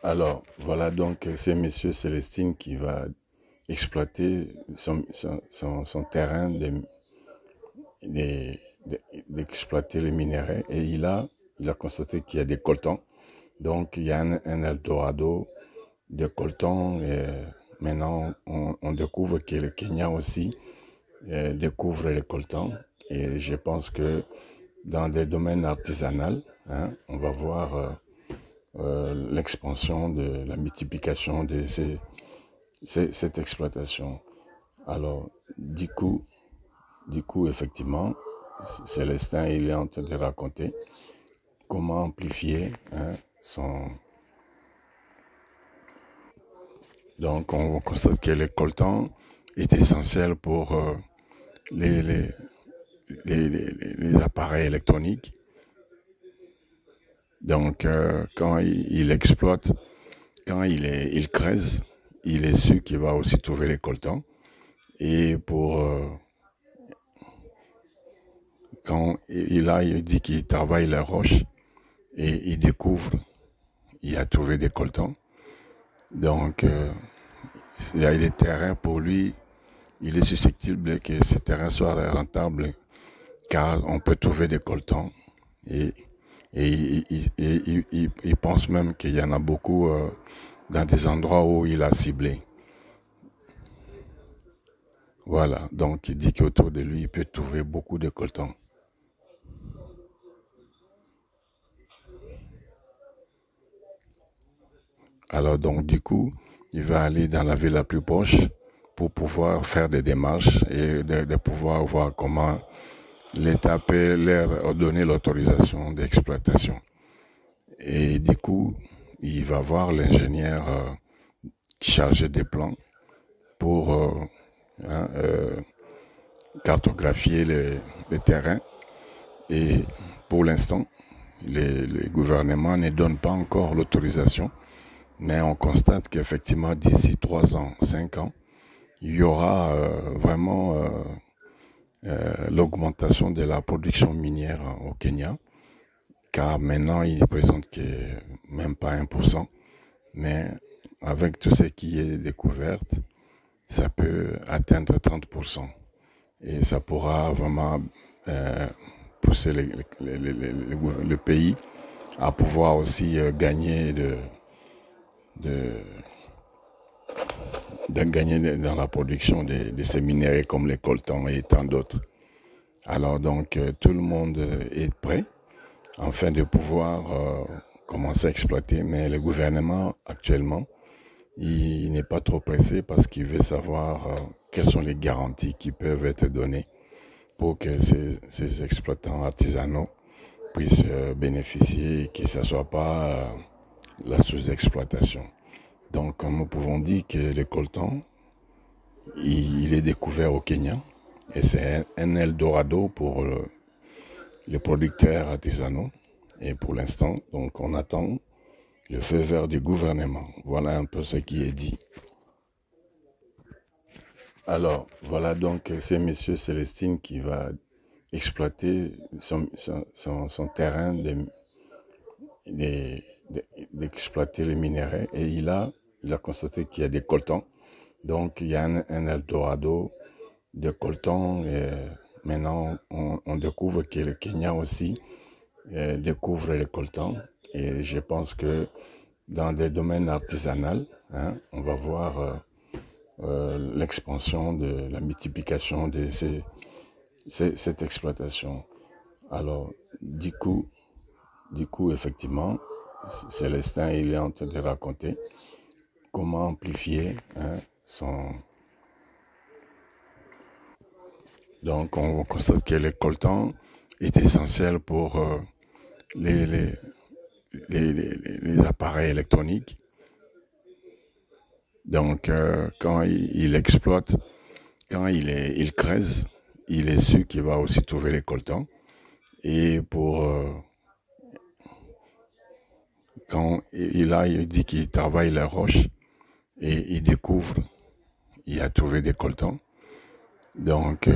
Alors, voilà donc c'est Monsieur Célestine qui va exploiter son terrain de- d'exploiter les minéraux et il a constaté qu'il y a des coltans. Donc, il y a un Eldorado de coltans. Et maintenant, on découvre que le Kenya aussi découvre les coltans. Et je pense que dans des domaines artisanaux, on va voir l'expansion de la multiplication de cette exploitation. Alors, du coup, effectivement, Célestin, il est en train de raconter comment amplifier son... Donc, on constate que le coltan est essentiel pour les, les, les appareils électroniques. Donc, quand il exploite, quand il creuse, il est sûr qu'il va aussi trouver les coltans. Et quand il dit qu'il travaille la roche et il découvre, il a trouvé des coltans. Donc, il y a des terrains pour lui, il est susceptible que ces terrains soient rentables car on peut trouver des coltans. Et, il pense même qu'il y en a beaucoup dans des endroits où il a ciblé. Voilà, donc il dit qu'autour de lui, il peut trouver beaucoup de coltans. Alors donc du coup, il va aller dans la ville la plus proche pour pouvoir faire des démarches et de pouvoir voir comment l'État peut leur donner l'autorisation d'exploitation. Et du coup, il va voir l'ingénieur chargé des plans pour hein, cartographier les terrains. Et pour l'instant, les gouvernements ne donnent pas encore l'autorisation, mais on constate qu'effectivement, d'ici 3 ans, 5 ans, il y aura vraiment l'augmentation de la production minière au Kenya, car maintenant, il ne présente que même pas 1%, mais avec tout ce qui est découverte, ça peut atteindre 30%. Et ça pourra vraiment pousser le pays à pouvoir aussi gagner de, gagner dans la production de ces minéraux comme les coltans et tant d'autres. Alors donc tout le monde est prêt afin de pouvoir commencer à exploiter, mais le gouvernement actuellement, il n'est pas trop pressé parce qu'il veut savoir quelles sont les garanties qui peuvent être données pour que ces exploitants artisanaux puissent bénéficier et que ce ne soit pas la sous-exploitation. Donc, comme nous pouvons dire que le coltan, il est découvert au Kenya et c'est un Eldorado pour les producteurs artisanaux. Et pour l'instant, donc, on attend le feu vert du gouvernement. Voilà un peu ce qui est dit. Alors, voilà donc c'est Monsieur Célestine qui va exploiter son terrain d'exploiter les minéraux et il a constaté qu'il y a des coltans. Donc, il y a un Eldorado de coltans. Et maintenant, on découvre que le Kenya aussi découvre les coltans. Et je pense que dans des domaines artisanaux, on va voir l'expansion de la multiplication de cette exploitation. Alors, du coup, effectivement, Célestin, il est en train de raconter comment amplifier son... Donc, on constate que le coltan est essentiel pour les, les, les appareils électroniques. Donc, quand il exploite, quand il creuse, il est sûr qu'il va aussi trouver les coltans. Et quand il dit qu'il travaille la roche et il découvre, il a trouvé des coltans. Donc,